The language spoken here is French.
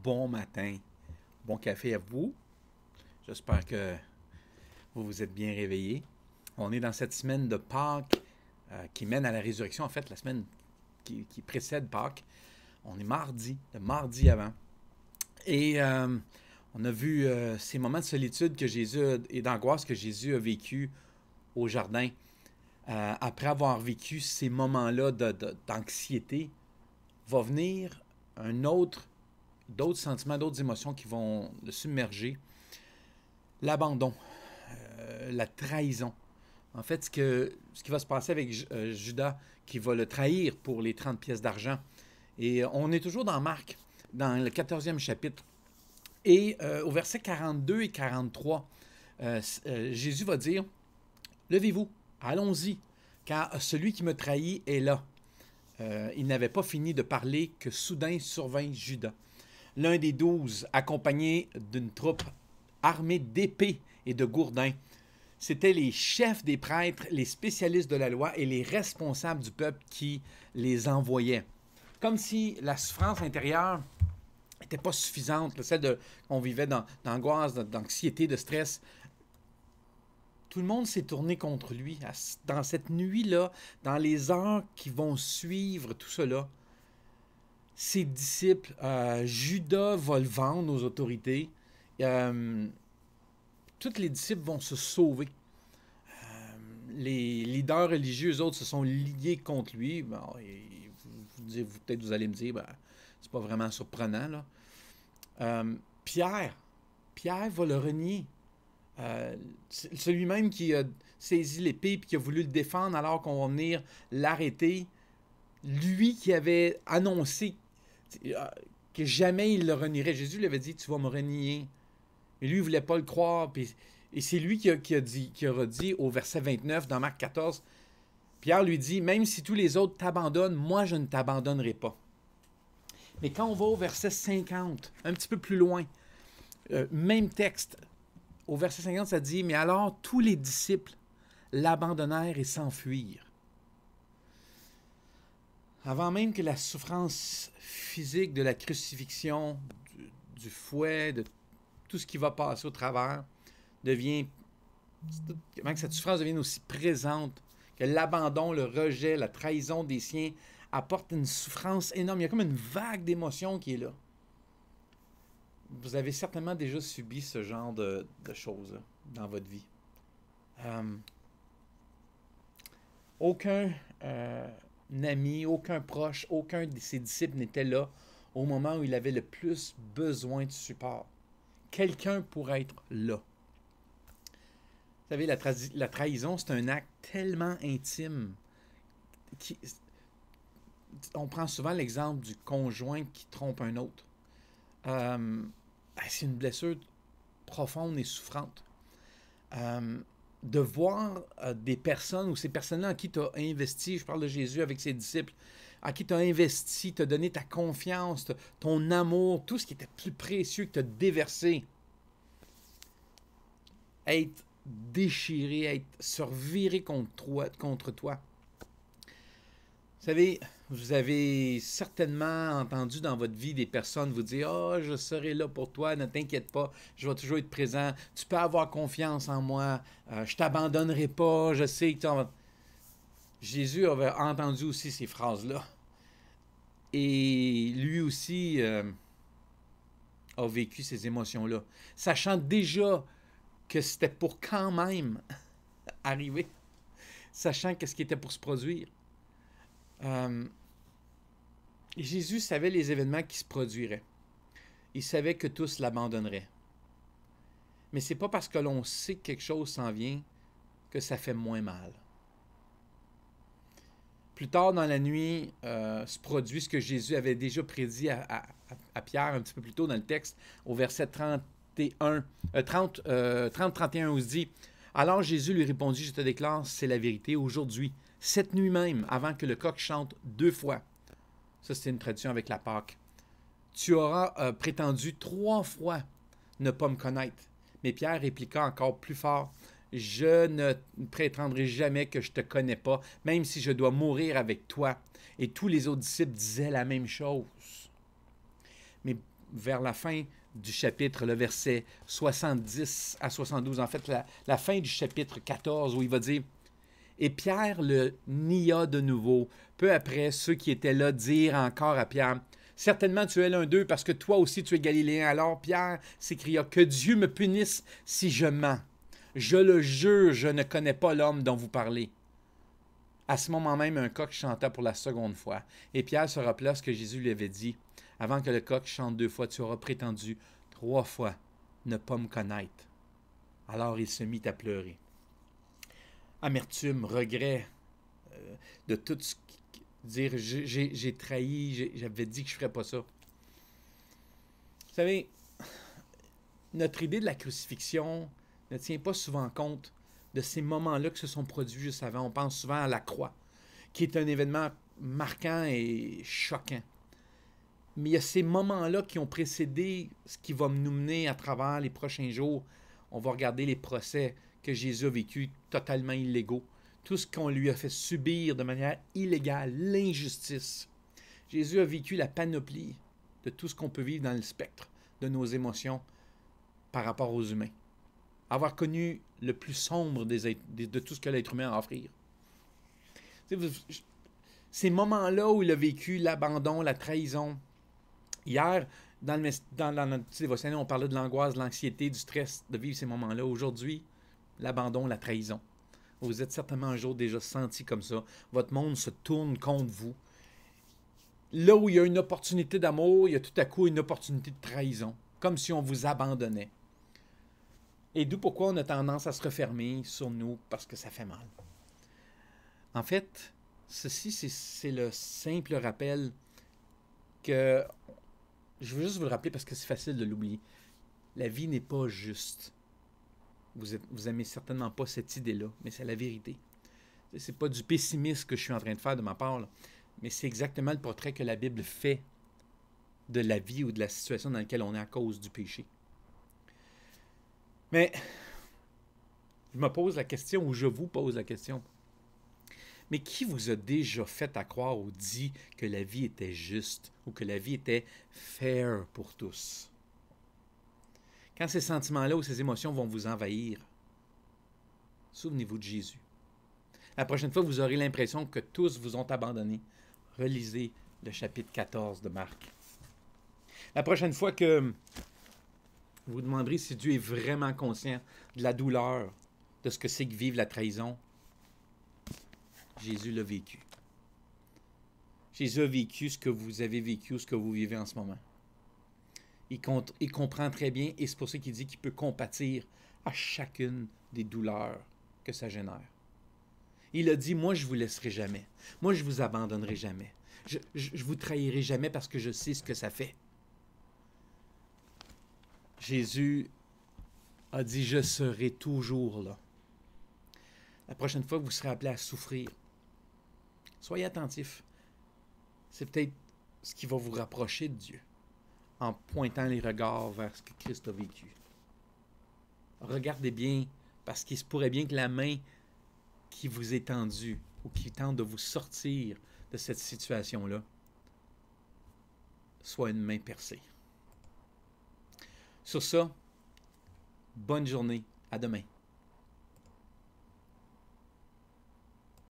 bon matin, bon café à vous. J'espère que vous vous êtes bien réveillés. On est dans cette semaine de Pâques qui mène à la résurrection, en fait, la semaine qui précède Pâques. On est mardi, le mardi avant. Et on a vu ces moments de solitude que et d'angoisse que Jésus a vécu au jardin. Après avoir vécu ces moments-là d'anxiété, va venir d'autres sentiments, d'autres émotions qui vont le submerger. L'abandon, la trahison. En fait, ce qui va se passer avec Judas, qui va le trahir pour les 30 pièces d'argent. Et on est toujours dans Marc, dans le 14e chapitre. Et au verset 42 et 43, Jésus va dire, « Levez-vous, allons-y, car celui qui me trahit est là. » Il n'avait pas fini de parler que soudain survint Judas, l'un des 12, accompagné d'une troupe armée d'épées et de gourdins. C'étaient les chefs des prêtres, les spécialistes de la loi et les responsables du peuple qui les envoyaient. Comme si la souffrance intérieure n'était pas suffisante, celle qu'on vivait d'angoisse, d'anxiété, de stress. Tout le monde s'est tourné contre lui. Dans cette nuit-là, dans les heures qui vont suivre tout cela, ses disciples, Judas va le vendre aux autorités. Tous les disciples vont se sauver. Les leaders religieux, eux autres, se sont liés contre lui. Bon, peut-être vous allez me dire, c'est pas vraiment surprenant, là. Pierre va le renier. Celui-même qui a saisi l'épée et qui a voulu le défendre alors qu'on va venir l'arrêter, lui qui avait annoncé que jamais il le renierait. Jésus lui avait dit, tu vas me renier. Et lui, il ne voulait pas le croire. Et c'est lui qui aura dit au verset 29 dans Marc 14, Pierre lui dit, même si tous les autres t'abandonnent, moi je ne t'abandonnerai pas. Mais quand on va au verset 50, un petit peu plus loin, même texte, au verset 50, ça dit, mais alors tous les disciples l'abandonnèrent et s'enfuirent. Avant même que la souffrance physique de la crucifixion, du fouet, de tout ce qui va passer au travers, avant que cette souffrance devienne aussi présente, que l'abandon, le rejet, la trahison des siens apporte une souffrance énorme. Il y a comme une vague d'émotions qui est là. Vous avez certainement déjà subi ce genre de choses dans votre vie. Aucun ami, aucun proche, aucun de ses disciples n'était là au moment où il avait le plus besoin de support. Quelqu'un pourrait être là. Vous savez, la trahison, c'est un acte tellement intime. On prend souvent l'exemple du conjoint qui trompe un autre. C'est une blessure profonde et souffrante. De voir des personnes ou ces personnes-là en qui tu as investi, je parle de Jésus avec ses disciples, à qui tu as investi, tu as donné ta confiance, ton amour, tout ce qui était plus précieux que tu as déversé, être déchiré, se revirer contre toi. Vous savez, vous avez certainement entendu dans votre vie des personnes vous dire « Ah, je serai là pour toi, ne t'inquiète pas, je vais toujours être présent, tu peux avoir confiance en moi, je t'abandonnerai pas, je sais que tu en... » Jésus avait entendu aussi ces phrases-là. Et lui aussi a vécu ces émotions-là, sachant déjà que c'était pour quand même arriver, sachant qu'est-ce qui était pour se produire. Jésus savait les événements qui se produiraient. Il savait que tous l'abandonneraient. Mais c'est pas parce que l'on sait que quelque chose s'en vient que ça fait moins mal. Plus tard dans la nuit, se produit ce que Jésus avait déjà prédit à Pierre un petit peu plus tôt dans le texte, au verset 30-31, où il se dit « Alors Jésus lui répondit, je te déclare, c'est la vérité, aujourd'hui, cette nuit même, avant que le coq chante 2 fois, ça c'est une traduction avec la Pâque, tu auras prétendu 3 fois ne pas me connaître. » Mais Pierre répliqua encore plus fort, « Je ne prétendrai jamais que je ne te connais pas, même si je dois mourir avec toi. » Et tous les autres disciples disaient la même chose. Mais vers la fin du chapitre, le verset 70 à 72, en fait, la fin du chapitre 14, où il va dire « Et Pierre le nia de nouveau. Peu après, ceux qui étaient là dirent encore à Pierre « Certainement tu es l'un d'eux, parce que toi aussi tu es Galiléen. » Alors Pierre s'écria « Que Dieu me punisse si je mens. Je le jure, je ne connais pas l'homme dont vous parlez. » À ce moment même, un coq chanta pour la seconde fois. Et Pierre se rappela ce que Jésus lui avait dit. « Avant que le coq chante 2 fois, tu auras prétendu 3 fois ne pas me connaître. » Alors il se mit à pleurer. Amertume, regret de tout ce qui... Dire, j'ai trahi, j'avais dit que je ne ferais pas ça. Vous savez, notre idée de la crucifixion ne tient pas souvent compte de ces moments-là qui se sont produits juste avant. On pense souvent à la croix, qui est un événement marquant et choquant. Mais il y a ces moments-là qui ont précédé ce qui va nous mener à travers les prochains jours. On va regarder les procès que Jésus a vécu totalement illégaux. Tout ce qu'on lui a fait subir de manière illégale, l'injustice. Jésus a vécu la panoplie de tout ce qu'on peut vivre dans le spectre de nos émotions par rapport aux humains. Avoir connu le plus sombre de tout ce que l'être humain a à offrir. Ces moments-là où il a vécu l'abandon, la trahison. Hier, dans notre petit dévotionnel, on parlait de l'angoisse, de l'anxiété, du stress de vivre ces moments-là. Aujourd'hui, l'abandon, la trahison. Vous êtes certainement un jour déjà senti comme ça. Votre monde se tourne contre vous. Là où il y a une opportunité d'amour, il y a tout à coup une opportunité de trahison. Comme si on vous abandonnait. Et d'où pourquoi on a tendance à se refermer sur nous parce que ça fait mal. En fait, ceci, c'est le simple rappel que... Je veux juste vous le rappeler parce que c'est facile de l'oublier. La vie n'est pas juste. Vous aimez certainement pas cette idée-là, mais c'est la vérité. C'est pas du pessimisme que je suis en train de faire de ma part, là, mais c'est exactement le portrait que la Bible fait de la vie ou de la situation dans laquelle on est à cause du péché. Mais je me pose la question, ou je vous pose la question, mais qui vous a déjà fait à croire ou dit que la vie était juste ou que la vie était fair pour tous? Quand ces sentiments-là ou ces émotions vont vous envahir, souvenez-vous de Jésus. La prochaine fois, vous aurez l'impression que tous vous ont abandonné. Relisez le chapitre 14 de Marc. La prochaine fois que vous vous demanderez si Dieu est vraiment conscient de la douleur, de ce que c'est que vivre la trahison, Jésus l'a vécu. Jésus a vécu ce que vous avez vécu ou ce que vous vivez en ce moment. Il comprend très bien et c'est pour ça qu'il dit qu'il peut compatir à chacune des douleurs que ça génère. Il a dit, moi je ne vous laisserai jamais. Moi je ne vous abandonnerai jamais. Je ne vous trahirai jamais parce que je sais ce que ça fait. Jésus a dit, je serai toujours là. La prochaine fois que vous serez appelé à souffrir, soyez attentifs. C'est peut-être ce qui va vous rapprocher de Dieu en pointant les regards vers ce que Christ a vécu. Regardez bien, parce qu'il se pourrait bien que la main qui vous est tendue ou qui tente de vous sortir de cette situation-là soit une main percée. Sur ça, bonne journée. À demain.